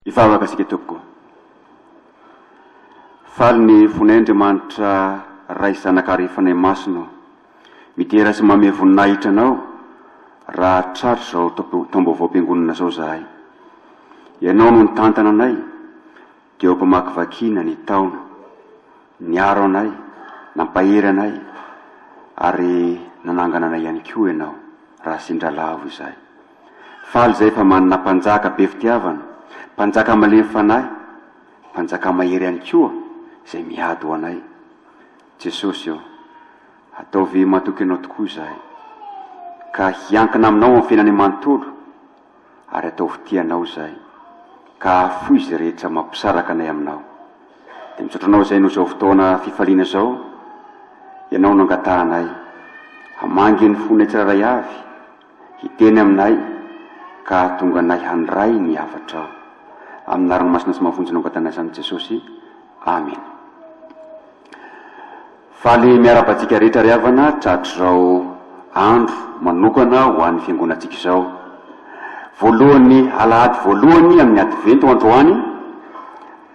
Ivavaka asika tompoko. Faly ny fon'Andriamanitra ray zanak'Arifana masino midera sy mame voninahitra anao raha tratra zao tombo ampiangonana zao zahay. Ianao no nitantana anay teo mpamakivakiana ny taona, niaro anay, nampahery anay ary nanangana anay ihany koa ianao raha sindralavo izay. Faly zay fa manana mpanjaka be fitiavana, mpanjaka malemy fanahy, mpanjaka mahery ihany koa zay miady ho anay. Jesosy io, ataovy matoky anao tokoa zahay, ka hiankina aminao amin'ny fiainany manontolo, ary ataovy tianao zahay, ka afoy izay rehetra mampisaraka anay aminao. Dia mitsotra zay no zao fotoana fifaliana zao, ianao no angatahanay, hamangy ny fony tsiraray avy, hiteny aminay, ka tonga anay handray ny havatrao. Amin'ny anarany masina sy mahafonjy angatana izany Jesosy. Amen. Faly miarabantsika rehetra ry havana, tratro zao andro manokana ho an'ny fiangonantsika izao. Voalohany alahady voalohany amin'ny advento androany,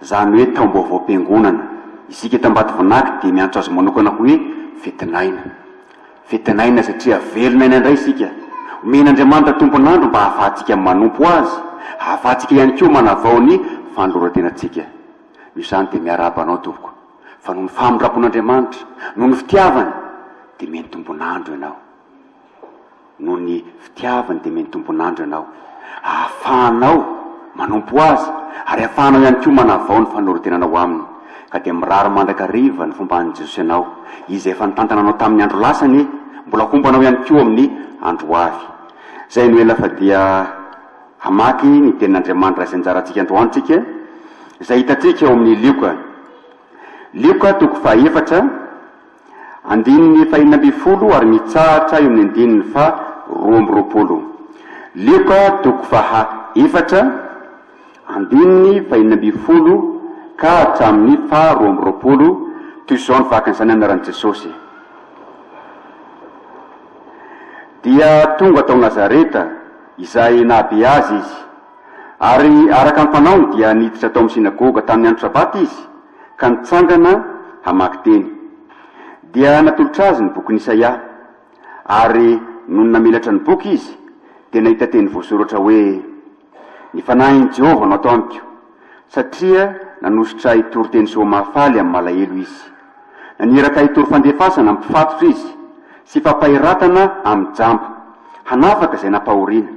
zany hoe taom-baovao-piangonana. Isika tambaty vonaky dia miantso azy manokana hoe fetinaina. Fetinaina satria velonaina indray isika. Omen'Andriamanitra tompon'andro mba hahafahantsika manompo azy, hahafahantsika ihany koa manavao ny fanoloran-tenantsika. Io zany dia miaraba anao tompoko. Fa noho ny famindrapon'Andriamanitra, noho ny fitiavany, dia meny tompon'andro ianao. Noho ny fitiavany dia meny tompon'andro ianao. Hahafahanao manompo azy, ary hahafahanao ihany koa manavao ny fanoloran-tenanao aminy. Ka dia mirary mandrakariva ny fomba an'i Jesosy ianao, izay efa nitantana anao tamin'ny andro lasany, mbola hombanao ihany koa amin'ny andro avy. Zay no ela fa dia hamaky ny tenin'Andriamanitra izay anjarantsika androantsika, izay hitantsika eo amin'ny Lioka toko faha-efatra, andininy faha-20 ary mitsahatra eo amin'ny andininy faha-20. Lioka toko faha-efatra, andininy faha-20 ka hatramin'ny faha-20. Toy izao ny fahakan'izany anaran'i Jesosy. Dia tonga tao Nazareta izay nahabe azy izy, ary araka ny fanaony dia niditra tao amin'ny sinagoga tamin'ny andro sabaty izy, ka nitsangana hamaky teny. Dia natolotra azy ny boky Isaia, ary noho namelatra ny boky izy dia nahita teny voasoratra hoe: ny fanahin'i Jehova no atao amiko, satria nanositra hitoro teny soa mahafaly amin'ny malahelo izy, naniraka hitoro fandefasana amin'ny mpifatotra izy, sy fampahiratana amin'ny jamba, hanafaka izay nampahoriana,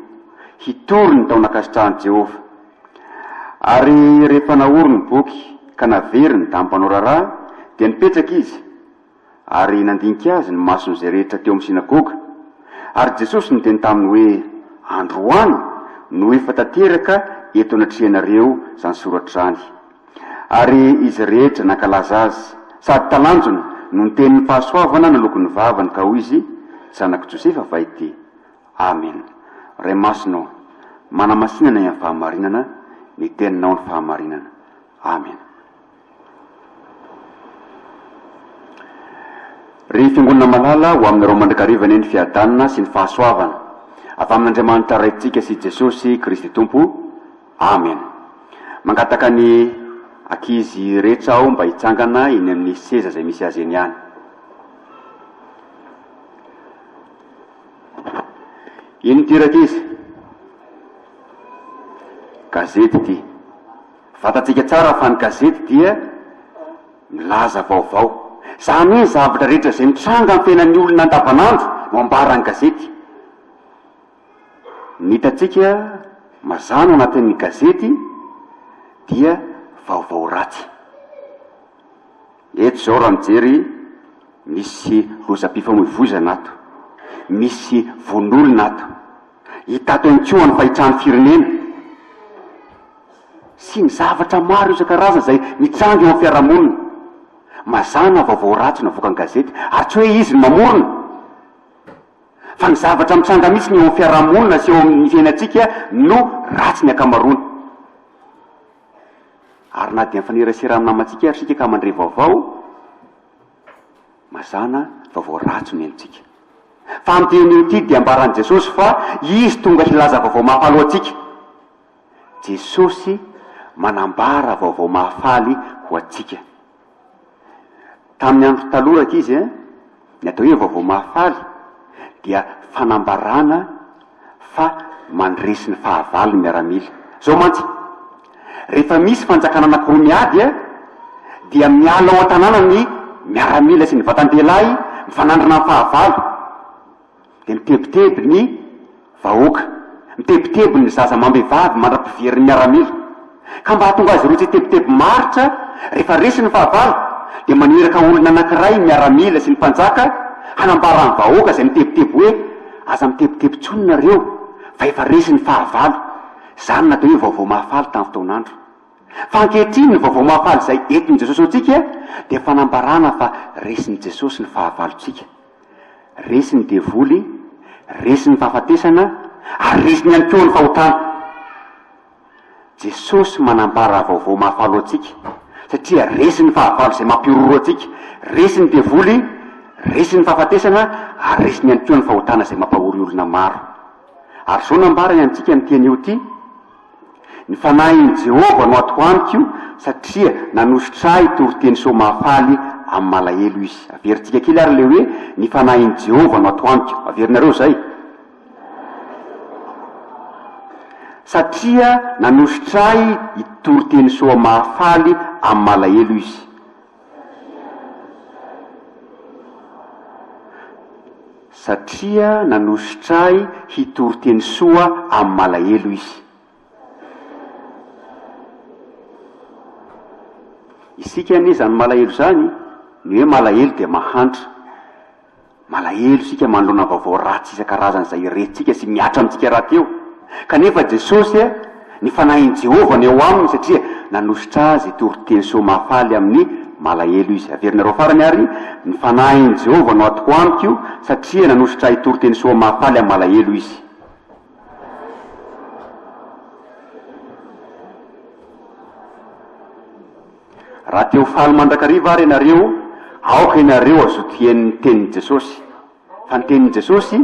hitory ny taona-kasitrahan'i Jehova. Ary rehefa naory ny boky ka naveriny dampanao raharaha, dia nipetraka izy, ary nandinika azy ny masony izay rehetra teo amin'ny sinagoga. Ary Jesosy niteny taminy hoe: androany no efa tanteraka eto anatrihanareo zany soratra zany. Ary izy rehetra nankalaza azy, sady talanjona no nitenin'ny fahasoavana nalokon'ny vavany, ka hoy izy: zanako Josefa va ity. Amen. Ray masino, manamasinana ny fahamarinana, ny teninao ny fahamarinana. Amen. Ry fiangonana malala ho aminareo mandrakarivana ny fiadanana sy ny fahasoavana avy amin'Andriamanitra raitsika sy Jesosy Kristy Tompo. Amen. Mangataka ny ankizy rehetra aho mba hitsangana eny amin'ny seza izay misy azy eny ihany. Iny tiraka izy gazety ity. Fantatsika tsara fa ny gazety dia milaza vaovao. Zany hoe zavatra rehetra izay mitranga amin'ny fiainan'ny olona andavanandro no ambarany gazety. Ny hitatsika mazana anatin'ny gazety dia vaovao ratsy. Eto zao raha mijery, misy lozam-pifamoivoizana ato, misy von'olona ato, hitato ihany koa ny fahitran'ny firenena sy ny zavatra maro isan-karazany izay mitranga eo amin'ny fiarahamonina. Mazana vaovao ratsy navoaka ny gazety, ary tsy hoe izy ny mamorona, fa ny zavatra mitranga mihitsy ny eo amin'ny fiarahamonina sy eo amin'ny fiainantsika no ratsy ny akamaroana. Ary na dia mifanerasera amin'ny namantsika ary sika ka mandray vaovao, mazana vaovao ratsy no entsika. Fa amin'ity ity dia ambaran'i Jesosy fa izy tonga hilaza vaovao mampaloha antsika. Jesosy manambara vaovao mahafaly ho atsika. Tamin'ny andro taloraka izy ny atao hoe vaovao mahafaly dia fanambarana fa mandresy ny fahavalo miaramila. Zao mantsy, rehefa misy fanjakana anankiroa miady dia miala ao an-tanàna ny miaramila sy ny vatan-dehilahy mifanandrina amin'ny fahavalo, de mitebiteby ny vahoaka, mitebiteby ny zaza mambehivavy mandra-pivery ny miaramila. Ka mba hatonga azy roa tsy tebiteby maritra rehefa resy ny fahavalo de maneraka olona anankiray miaramila sy ny mpanjaka hanambara ny vahoaka izay mitebiteby hoe aza mitebiteby tsony nareo fa efa resy ny fahavalo. Zany natao hoe vaovao mahafaly tamin'ny fotoan'andro. Fa ankehitriny ny vaovao mahafaly izay entin'i Jesosy antsika dia fanambarana fa resin'i Jesosy ny fahavalontsika, resy ny devoly, resy ny fahafatesana, ary resy ny ihany koa ny fahotana. Jesosy manambara vaovao mahafalo antsika satria resy ny fahavalo izay mampiororo antsika, resy ny devoly, resy ny fahafatesana, ary resy ny ihany koa ny fahotana izay mampahory olona maro. Ary zao nambarany antsika ny tian'io ty: ny fanahin'i Jehova no ato amiko satria nanositra toriteny soa mahafaly amin'ny malahelo izy. Averintsika kely ary le hoe ny fanahin'i Jehova no ato amiko. Averinareo zay. Satria nanositra toriteny soa mahafaly amin'ny malahelo izy. Satria nanositra hitoriteny soa amin'ny malahelo izy. Isika anie zany malahelo zany, ny hoe malahelo dia mahantra. Malahelo isika manoloana vaovao ratsy isan-karazany izay iretintsika sy miatra amintsika raty eo. Kanefa Jesosy ny fanahin'i Jehova ny eo aminy satria nanositra azy toriteny soa mahafaly amin'ny malahelo izy. Averinareo farany ary: ny fanahin'i Jehova no atoko amiko satria nanositra toriteny soa mahafaly amin'ny malahelo izy. Raha teo faly mandrakariva ary ianareo, aoka ianareo azotian'ny tenin'i Jesosy. Fa ny tenin'i Jesosy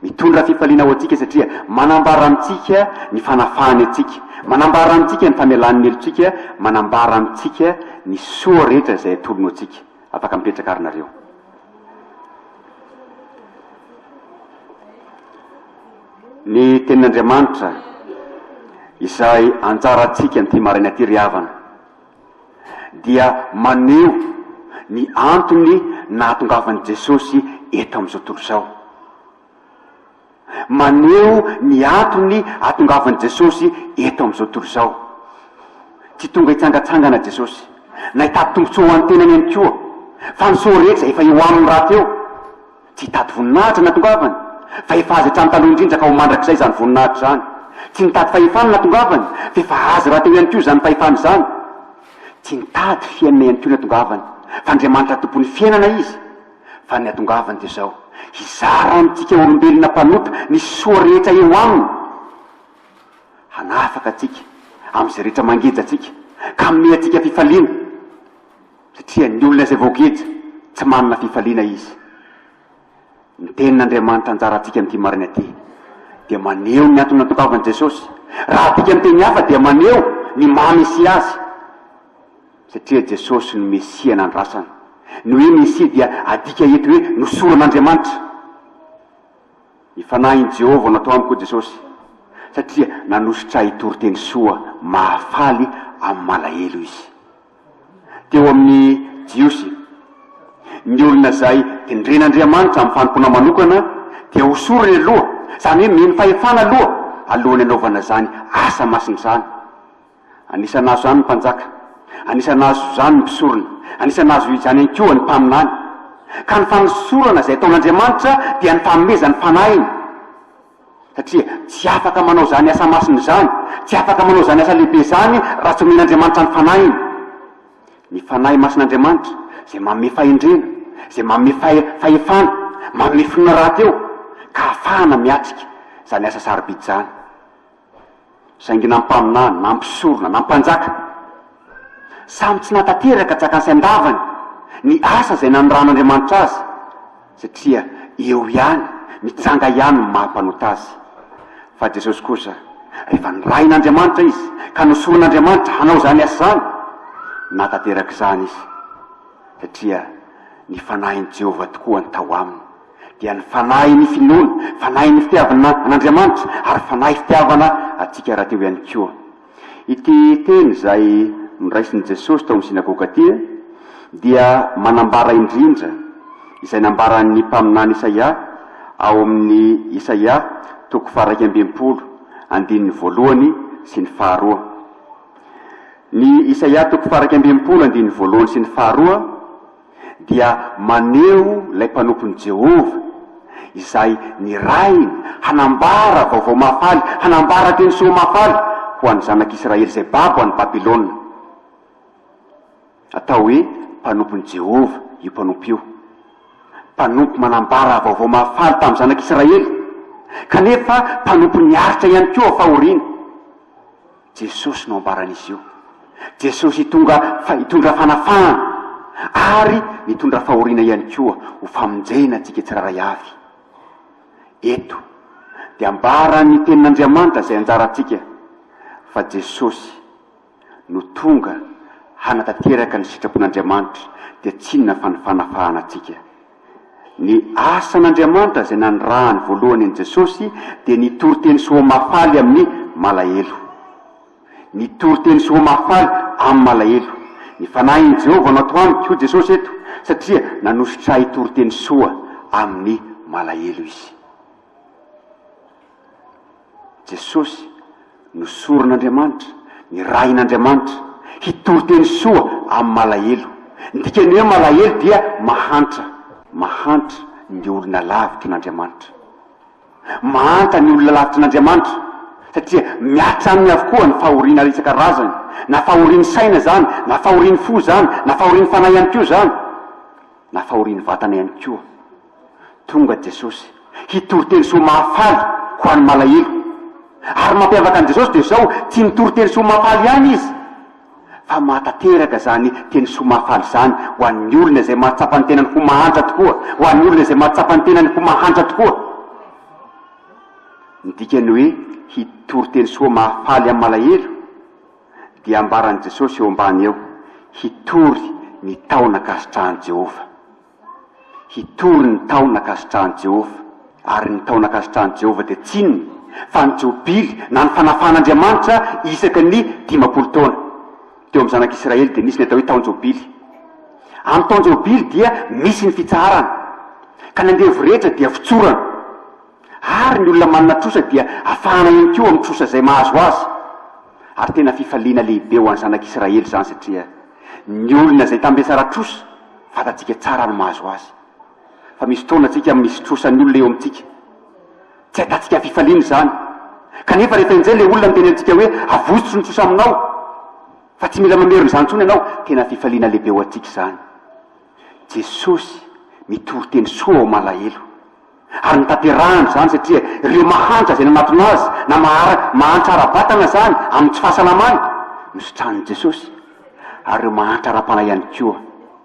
mitondra fifaliana ho antsika satria manambara amintsika ny fanafahany antsika, manambara amintsika ny famelan'ny elontsika, manambara amintsika ny soa rehetra izay atolono antsika. Afaka mipetraka ary nareo. Ny tenin'Andriamanitra izay anjarantsika ny ty maraina ty ry havana dia maneho ny antony nahatongavan'i Jesosy eto amin'izao tontolo izao. Maneho ny antony ahatongavan'i Jesosy eto amin'izao tontolo izao. Tsy tonga hitsangatsangana Jesosy, na hitady tombotsoa ho an'ny tenany ihany koa, fa ny soa rehetra efa eo aminy raha teo. Tsy hitady voninahitra natongavany, fa efa azy hatrany taloha indrindra ka ho mandrakizay zany voninahitra zany. Tsy nitady fahefana natongavany, fa efa azy raha teo ihany koa zany fahefana zany. Tsy nitady fiainana ihany koa natongavany, fa Andriamanitra tompon'ny fiainana izy. Fa ny atongavany dia zao: hizara amintsika olombelona mpanota ny soa rehetra eo aminy, hanafaka atsika amin'izay rehetra mangeja atsika, ka ame atsika fifaliana, satria ny olona izay voageja tsy manana fifaliana izy. Ny tenin'Andriamanitra anjara atsika amin'ity marina ty dia maneho ny antony natongavany Jesosy. Raha atika miteny hafa dia maneho ny maha-Mesia azy, satria Jesosy ny Mesia nandrasana. Ny hoe Mesia dia adika eto hoe nosoran'Andriamanitra. Ny fanahin'i Jehova natao amiko Jesosy satria nanositra hitoriteny soa mahafaly amin'ny malahelo izy. Teo amin'ny Jiosy, ny olona izay tendren'Andriamanitra amin'ny fanompona manokana dia hosorany aloha, zany hoe miheny fahefana aloha alohan'ny anaovana zany asa masina zany. Anisanazo zany ny mpanjaka, anisanazo zany ny mpisorona, anisanazo zany ihany koa ny mpaminany. Ka ny fanosorana izay ataon'Andriamanitra dia ny fanomezany fanahiny, satria tsy afaka manao zany asa masina zany, tsy afaka manao zany asa lehibe zany raha tsy omen'Andriamanitra ny fanahiny. Ny fanahy masin'Andriamanitra izay manome fahendrena, izay manome fahefana, manome finoana raha teo, ka ahafahana miatrika zany asa sarobidy zany. Saingy na mpaminany, na mpisorona, na mpanjaka, samy tsy natateraka tsakan'sy andavany ny asa izay nanoran'Andriamanitra azy, satria eo ihany, mitsanga ihany ny mahampanota azy. Fa Jesosy kosa rehefa nirain'Andriamanitra izy ka nosoron'Andriamanitra hanao zany asa zany natanteraka zany izy satria ny fanahin'i Jehova tokoa ny tao aminy dia ny fanahy ny finoana, fanahy ny fitiavana an'Andriamanitra ary fanahy fitiavana atsika raha teo ihany koa. Ity teny zay niraisin'i Jesosy tao amin'ny sinagoga ty dia manambara indrindra izay nambaran'ny mpaminany Isaia ao amin'ny Isaia 120 andininy 1 sy ny 2. Ny Isaia 120 andininy 1 sy ny 2 dia maneho ilay mpanompon'i Jehova izay nirainy hanambara vaovao mafaly, hanambara teny soa mafaly ho an'ny zanak'Israely izay babo any Babilôna. Atao hoe mpanompon'i Jehova io mpanompo io, mpanompo manambara vaovao mafaly tamin'ny zanak'Israely, kanefa mpanompo niaritra ihany koa fahoriana. Jesosy no ambaran'izy io. Jesosy hitondra fanafahana ary mitondra fahoriana ihany koa ho famonjena antsika tsiraray avy. Eto dia ambarany tenin'Andriamanitra izay anjarantsika fa Jesosy no tonga hanatanteraka ny sitrapon'Andriamanitra dia tsinona fa ny fanafahana atsika. Ny asan'Andriamanitra izay nanirahany voalohany an'i Jesosy dia nitory-teny soa mafaly amin'ny malahelo, nitory-teny soa mafaly amin'ny malahelo. Ny fanahin'i Jehova natao amiko io Jesosy eto satria nanositra hitory-teny soa amin'ny malahelo izy. Jesosy nosoron'Andriamanitra, nirain'Andriamanitra hitory-teny soa amin'ny malahelo. Ny dikany hoe malahelo dia mahantra ny olona lavitra n'Andriamanitra, mahantra ny olona lavitra n'Andriamanitra satria miatra aminy avokoa ny fahoriana isan-karazany, na fahoriany saina zany, na fahoriany fo zany, na fahoriany fanahy ihany koa zany, na fahoriany vatana ihany koa. Tonga Jesosy hitory-teny soa mahafaly ho an'ny malahelo. Ary mampiavaka an'i Jesosy dia zao, tsy mitory-teny soa mahafaly ihany izy fa mahatateraka zany teny soa mahafaly zany ho an'ny olona izay mahatsapa ny tenany ho mahantra tokoa, ho an'ny olona izay mahatsapa ny tenany ho mahantra tokoa. Ny dikany hoe hitory-teny soa mahafaly amin'ny malahelo dia ambaran'i Jesosy eo ambany eo, hitory ny tao nakasitrahan'i Jehova, hitory ny tao nakasitrahan'i Jehova. Ary ny tao nakasitrahan'i Jehova dia tsinona fa ny jobily na ny fanafahan'Andriamanitra isaka ny 50 taona. Teo amin'ny zanak'Israely dia nisy ny atao hoe taon-jobily. Amin'ny taon-jobily dia misy ny fitsarana ka ny andevo rehetra dia fitsorana, ary ny olona manana trosa dia afahana ihany koa amin'ny trosa izay mahazo azy. Ary tena fifaliana lehibe ho an'ny zanak'Israely zany satria ny olona izay tambesara trosa fatatsika tsara ny mahazo azy. Fa misy taona tsika misy trosa ny olona eo amintsika, tsy ahitatsika fifaliana zany, kanefa rehefa inzay le olona miteny antsika hoe avosotro ny trosa aminao fa tsy mila mameriny zany tsony ianao, tena fifaliana lehibe ho antsika zany. Jesosy mitory-teny soa ao malahelo ary nitaterahany zany satria ireo mahantra izay nanatona azy na mahantra ara-batana zany amin'ny tsy fahasalamany nositran'i Jesosy. Ary ireo mahantra ara-panahy ihany koa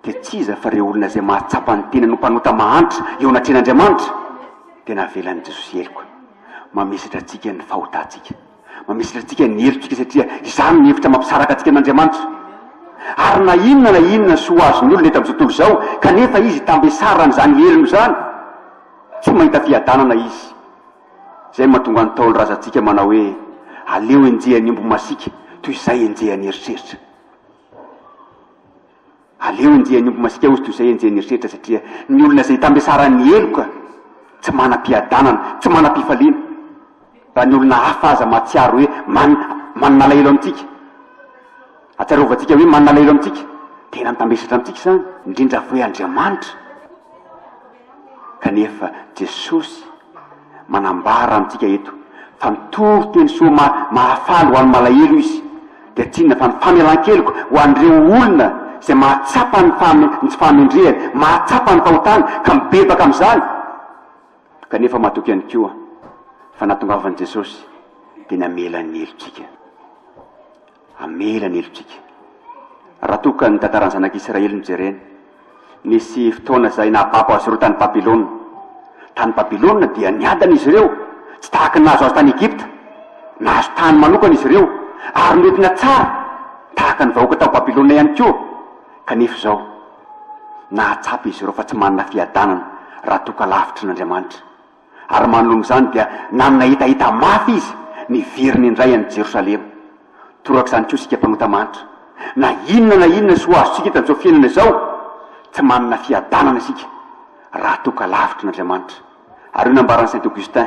dia tsy iza fa ireo olona izay mahatsapa ny tena no mpanota mahantra eo anatren'Andriamanitra. Tena avelan'i Jesosy eloko mamesitra antsika ny fahotantsika, mamesitra antsika ny helotsika satria izany ny hevitra mampisaraka antsika n'Andriamanitra. Ary na inona soa azony olona eto amin'izao tontolo izao kanefa izy tambesarany zany helony zany, tsy mahita fiadanana izy. Zay mahatonga ny taolo razantsika manao hoe aleo enjehan'ny ombo masika toy izay enjehan'ny eritreritra. Aleo enjehan'ny ombo masika ozy toy izay enjehan'ny eritreritra satria ny olona izay tambesarany heloka tsy manam-piadanana, tsy manam-pifaliana. Raha ny olona hafa aza mahatsiaro hoe manana lahelo amintsika, atsiarovantsika hoe manana lahelo amintsika, tena mitambesatra amintsika zany, indrindra fa hoe Andriamanitra. Kanefa Jesosy manambara amintsika eto fa mitory-teny soa mahafaly ho an'ny malahelo izy dia tsinona fa ny famelan-keloka ho an'ireo olona izay mahatsapa ny fahamendrehany, mahatsapa ny fahotany ka mibebaka amin'izany. Kanefa mahatoky ihany koa fa nahatongavan'i Jesosy dia namela ny helotsika, amela ny helotsika. Raha toka ny tantaran'ny zanak'Israely mijerena, nisy fotoana izay nahababo azy ireo tany Babilôna. Tany Babilôna dia niadana izy ireo, tsy tahaka nazo azy tany Egypta. nahazo tany manokana izy ireo ary noentina tsara tahaka ny vahoaka tao Babilôna ihany koa, kanefa zao nahatsapa izy ireo fa tsy manana fiadanana raha toka lavitra n'Andriamanitra. Ary manoloana izany dia nanana hitahita mafy izy niveriny indray any Jerosalema. Torak'izany koa sika mpanota manitra, na inona sy ho azontsika eto amin'izao fiainana izao, tsy manana fiadanana isika raha toka lavitra n'Andriamanitra. Ary io nambaran'i Saint Augustin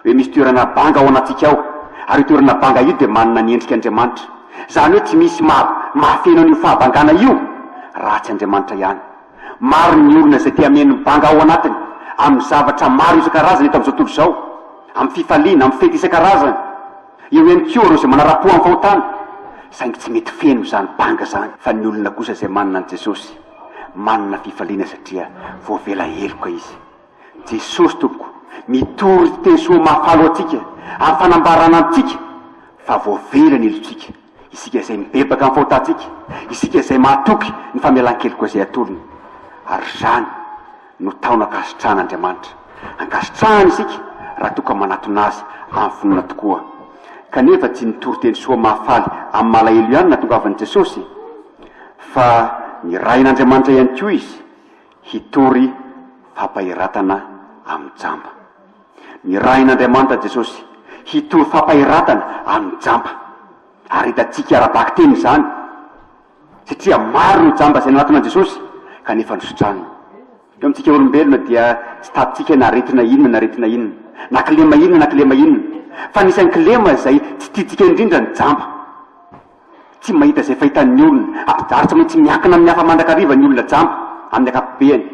hoe misy toerana banga ao anatsika ao, ary io toerana banga io dia manana ny endrika Andriamanitra. Zany hoe tsy misy mahafenao io fahabangana io raha tsy Andriamanitra ihany. Maro ny olona izay tia meno banga ao anatiny amin'ny zavatra maro isan-karazany eto amin'izao tontolo izao, amin'ny fifaliana, amin'ny fety isan-karazany. Eo ihany koa ireo izay manara-po amin'ny fahotana, saingy tsy mety feno izany banga zany. Fa ny olona kosa izay manana an' Jesosy manana fifaliana satria voavela heloka izy. Jesosy tompoko mitory teny soa mahafalo atsika amin'ny fanambarana antsika fa voavela ny helotsika, isika izay mibebaka amin'ny fahotantsika, isika izay mahatoky ny famelan-keloka izay atolony. Ary zany no taona ankasitrahana Andriamanitra, ankasitrahana isika raha toka manatona azy amin'ny fonona tokoa. Kanefa tsy nitory teny soa mahafaly amin'ny malahelo ihany natongavan'i Jesosy, fa ny rain'Andriamanitra ihany koa izy hitory fampahiratana amin'ny jamba. Ny rain'Andriamanitra Jesosy hitory fampahiratana amin'ny jamba. Ary hitantsika arabaky teny izany, satria maro ny jamba izay nanatona Jesosy kanefa nosotrany. Eo amintsika olombelona dia tsy tatintsika naretina inona, nankilema inona, fa nisan'ny kilema izay tsy tiatsika indrindra ny jamba. Tsy mahita izay fahitan'ny olona, ary tsy maintsy miankina amin'ny hafa mandrakariva ny olona jamba amin'ny akapobeany.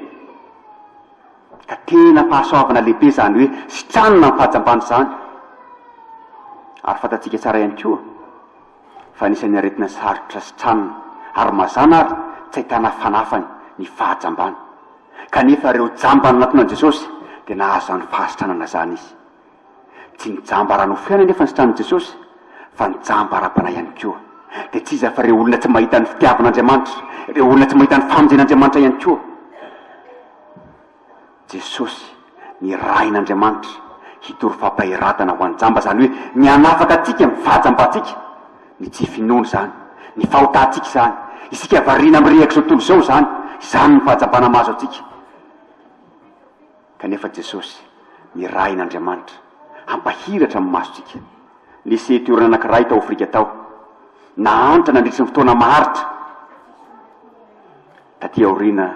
Ka tena fahasoavana lehibe zany hoe sitranina ny fahajambany zany. Ary fantatsika tsara ihany koa fa nisan'ny aretina sarotra sitranina ary mazana ary tsy ahitana fanafany ny fahajambany. Kanefa ireo jamba nanatona Jesosy dia nahazo zany fahasitranana zany izy. Tsy ny jamba ara nofeana nefa ny sitran'i Jesosy, fa ny jamba ara-pana ihany koa. Dia tsy iza fa ireo olona tsy mahita ny fitiavan'Andriamanitra, ireo olona tsy mahita ny famonjen'Andriamanitra ihany koa. Jesosy ny rain'Andriamanitra hitory fampahiratana ho an'ny jamba, zany hoe ny hanafaka atsika ny fahajambantsika, ny tsy finoana zany, ny fahotantsika zany, isika variana mirehaka izao tontolo izao zany, izany ny fahajambana mahazo atsika. Kanefa Jesosy ny rain'Andriamanitra hampahiratra amin'ny masontsika. Nisy toerana anankiray tao Afrika tao, nahantra nandritry ny fotoana maharitra. Taty aoriana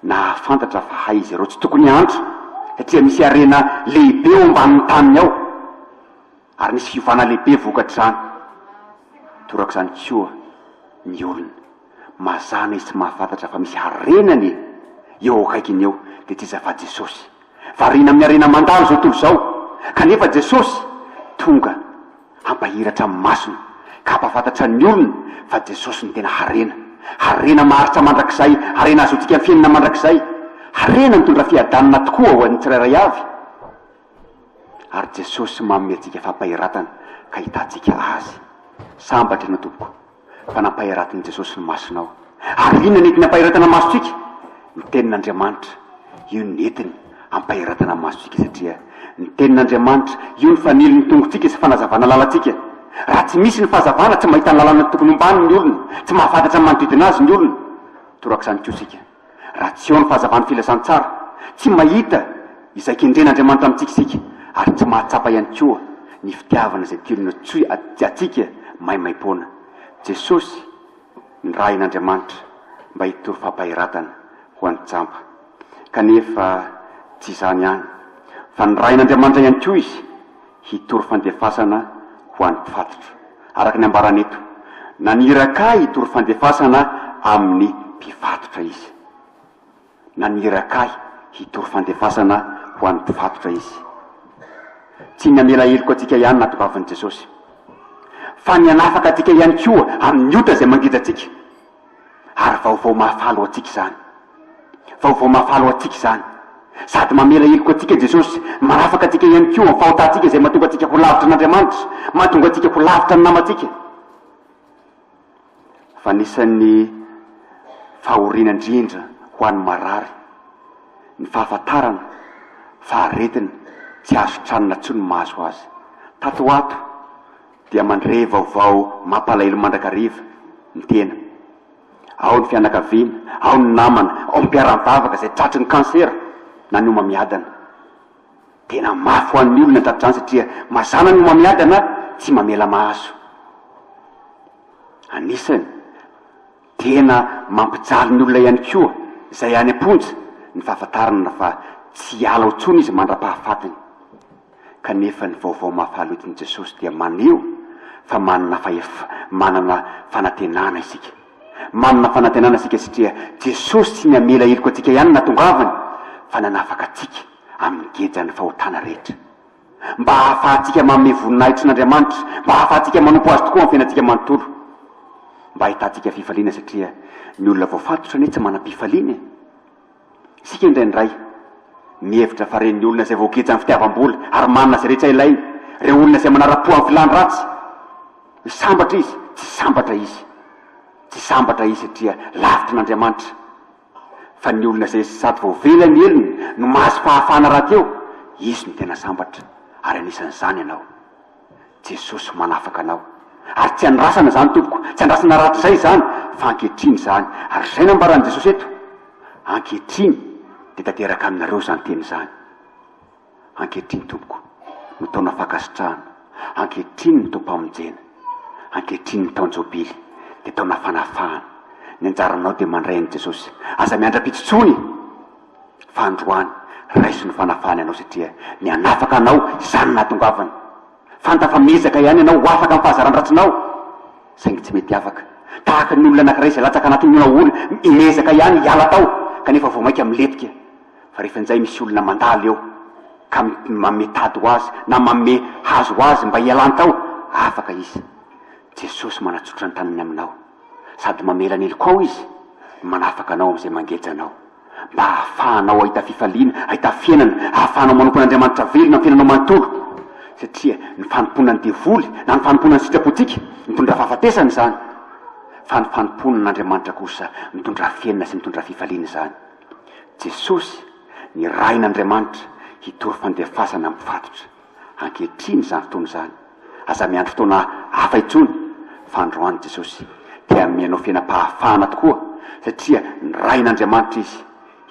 nahafantatra fa hay izy ireo tsy tokony hantra, satria misy arena lehibe eo ambanin'ny taniny ao, ary nisy fiovana lehibe vokatra zany. Torak'izany koa ny olona mazana izy tsy mahafantatra fa misy arenany eo akaikiny eo, dia tsy iza fa Jesosy. Variana amin'ny arena mandalo zao tontolo zao, kanefa Jesosy tonga hampahiratra amin'ny masony ka hampafantatra ny olona fa Jesosy ny tena harena maharitra mandrakizay, harena azotsika amin'ny fiainana mandrakizay, harena mitondra fiadanana tokoa ho an'ny tsirairay avy. Ary Jesosy manome antsika fampahiratana ka hitantsika azy. Sambatra na tompoko fa nampahiratany Jesosy ny masonao. Ary inona netiny hampahiratana masontsika? Ny tenin'Andriamanitra io netiny hampahiratana masontsika, satria ny tenin'Andriamanitra io ny fanilo ny tongotsika sy fanazavana lalantsika. Raha tsy misy ny fahazavana, tsy mahita ny lalana tokony hombaniny ny olona, tsy mahafantatra ny manodidina azy ny olona. Torak'izany koa sika, raha tsy eo ny fahazavana filasan-tsara, tsy mahita izay kendren'Andriamanitra amintsika sika, ary tsy mahatsapa ihany koa ny fitiavana izay tiolona tsoy atsika maimaim-poana. Jesosy ny rain'Andriamanitra mba hitory fampahiratana ho an'ny jamba. Kanefa tsy izany ihany, fa ny rain'Andriamanitra ihany koa izy hitory fandefasana ho an'ny mpifatotra. Araka ny ambarana eto, naniraka hitory fandefasana amin'ny mpifatotra izy. Naniraka hitory fandefasana ho an'ny mpifatotra izy. Tsy ny amela heloka atsika ihany natokavan'i Jesosy, fa ny hanafaka atsika ihany koa amin'ny ota izay mangidra atsika. Ary vaovao mahafalo atsika zany, vaovao mahafalo atsika zany, sady mamela heloka atsika Jesosy, manafaka atsika ihany koa amin'ny fahotantsika izay mahatonga atsika ho lavitra n'Andriamanitra, mahatonga atsika ho lavitra ny namatsika. Fa nisan'ny fahoriana indrindra ho an'ny marary ny fahafantarana fa aretina tsy azo tranona tsy ny mahazo azy. Tato ato dia mandre vaovao mampalahelo mandrakariva ny tena, ao ny fianakaviana, ao ny namana, ao ny mpiara-mivavaka zay tratry ny kansera na ny omamiadana. Tena mafy ho an'ny olona tatrany satria mazana ny omamiadana tsy mamela mahazo. Anisany tena mampijaly ny olona ihany koa zay any am-ponja ny fahafantarana fa tsy ala ho tsony izy mandra-pahafatiny. Kanefa ny vaovao mahafaly oetin'i Jesosy dia maneho fa manana fanantenana isika. Manana fanantenana isika satria Jesosy tsy namela iloko atsika ihany natongavany fa nanafaka atsika amin'ny gejany fahotana rehetra, mba hahafahatsika manome voninahitry n'Andriamanitra, mba hahafahatsika manompo azy tokoa amin'ny fiainantsika manontolo, mba ahitantsika fifaliana satria ny olona voafatotra anie tsy manam-pifaliana. Isika indraindray mihevitra fa reny olona izay voaketra amin'ny fitiavam-bola ary manana izay rehetra ilainy, ireo olona izay manara-po amin'ny filany ratsy, sambatra izy, tsy sambatra izy, tsy sambatra izy satria lavitra n'Andriamanitra. Fa ny olona izay sady voavela ny elony no mahazo fahafana rahateo, izy no tena sambatra. Ary anisan'izany ianao, Jesosy manafaka anao, ary tsy andrasana zany tompoko, tsy andrasana ratra izay zany fa ankehitriny zany. Ary izay nambaran'i Jesosy eto, ankehitriny dia tanteraka aminareo zany teny zany. Ankehitriny tompoko no taona fakasitrahana, ankehitriny no tom-pamonjena, ankehitriny ny taon-jobily dia taona fanafahana. Ny anjaranao dia mandray an'i Jesosy, aza miandra-pitsotsony fa androany raiso ny fanafahany anao satria ny anafaka anao zany natongavany. Fantafamezaka ihany ianao ho afaka amin'ny fahazaran-dratsinao saingy tsy mety afaka. Tahaka ny olona anankiray izay latsaka anatin'ny olona imezaka ihany hiala tao kanefa vao mainka miletika. Fa rehefa inzay misy olona mandalo eo ka mame tady ho azy na mame hazo ho azy mba hialany tao, afaka izy. Jesosy manatsotra ny tanany aminao sady mamela ny eloko ao izy, manafaka anao amin'izay mangeja anao, mba hahafahanao ahita fifaliana, ahita fiainana, hahafahanao manompo n'Andriamanitra velona amin'ny fiainanao manontolo. Satria ny fanomponany devoly na ny fanomponany sitrapotsika mitondra fahafatesany zany, fa ny fanomponan'Andriamanitra kosa mitondra fiainana sy mitondra fifaliana zany. Jesosy ny rain'Andriamanitra hitory fandefasana amin'ny mpifatotra. Ankehitriny zany fotoana zany, aza miandro fotoana hafa intsony fa androany Jesosy dia mianao fiainam-pahafahana tokoa satria ny rain'Andriamanitra izy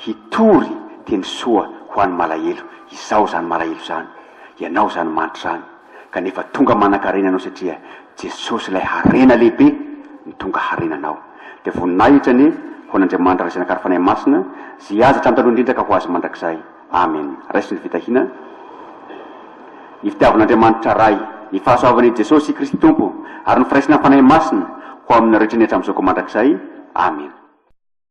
hitory teny soa ho an'ny malahelo. Izao zany malahelo zany, ianao zany manitra zany, kanefa tonga manan-karena anao satria Jesosy ilay harena lehibe ny tonga harenanao. Dia voninahitra anie ho an'Andriamanitra raisina karifanahy masina zay azy hatramin'ny taloha indrindraka ho azy mandrakizay. Amen. Raisy ny fitahina, ny fitiavan'Andriamanitra ray, ny fahasoavan'i Jesosy Kristy Tompo ary ny firaisina fanahy masina ho amin'ny rehetra ny hatramin'izao mandrakizay. Amen.